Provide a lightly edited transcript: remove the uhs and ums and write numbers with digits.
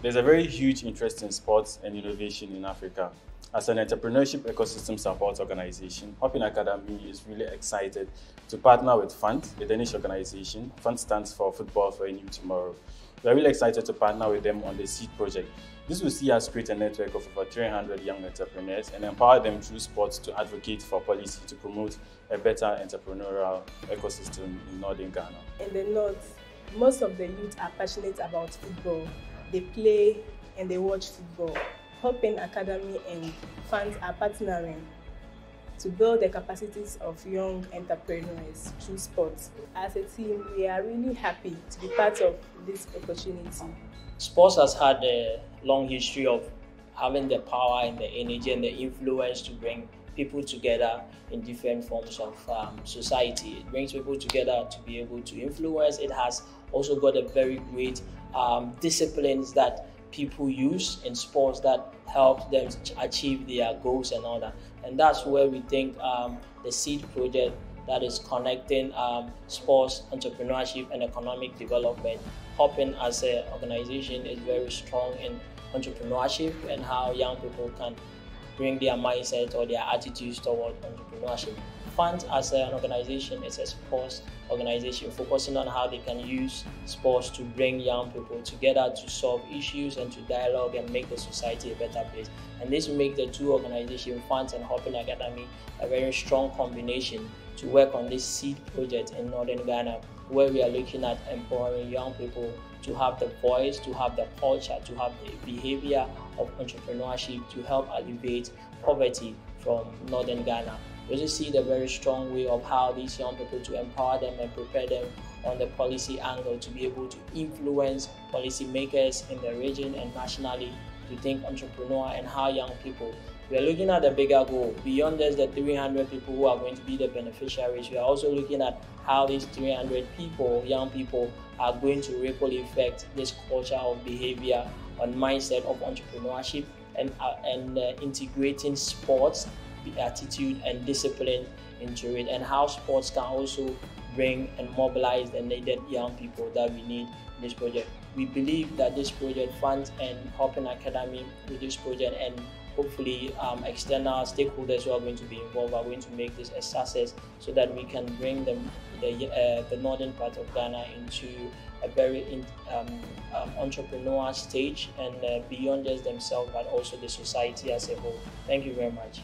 There's a very huge interest in sports and innovation in Africa. As an entrepreneurship ecosystem support organization, Hopping Academy is really excited to partner with FUNT, a Danish organization. FUNT stands for Football for a New Tomorrow. We're really excited to partner with them on the SEED project. This will see us create a network of over 300 young entrepreneurs and empower them through sports to advocate for policy to promote a better entrepreneurial ecosystem in northern Ghana. In the north, most of the youth are passionate about football. They play and they watch football. Hopping Academy and FUNT are partnering to build the capacities of young entrepreneurs through sports. As a team, we are really happy to be part of this opportunity. Sports has had a long history of having the power and the energy and the influence to bring people together in different forms of society. It brings people together to be able to influence. It has also got a very great disciplines that people use in sports that help them achieve their goals and all that. And that's where we think the SEED project that is connecting sports, entrepreneurship, and economic development. Hopping as an organization is very strong in entrepreneurship and how young people can bring their mindset or their attitudes toward entrepreneurship. FUNT as an organization is a sports organization focusing on how they can use sports to bring young people together to solve issues and to dialogue and make the society a better place. And this will make the two organizations, FUNT and Hopping Academy, a very strong combination to work on this SEED project in northern Ghana, where we are looking at empowering young people to have the voice, to have the culture, to have the behavior of entrepreneurship to help alleviate poverty from northern Ghana. We also see the very strong way of how these young people to empower them and prepare them on the policy angle to be able to influence policymakers in the region and nationally to think entrepreneur and how young people. We are looking at the bigger goal. Beyond just the 300 people who are going to be the beneficiaries, we are also looking at how these 300 people, young people, are going to ripple effect this culture of behavior and mindset of entrepreneurship and integrating sports, the attitude and discipline into it, and how sports can also bring and mobilize the needed young people that we need in this project. We believe that this project, FUNT and Hopping Academy, with this project and hopefully external stakeholders who are going to be involved are going to make this a success so that we can bring the northern part of Ghana into a very entrepreneur stage and beyond just themselves but also the society as a whole. Thank you very much.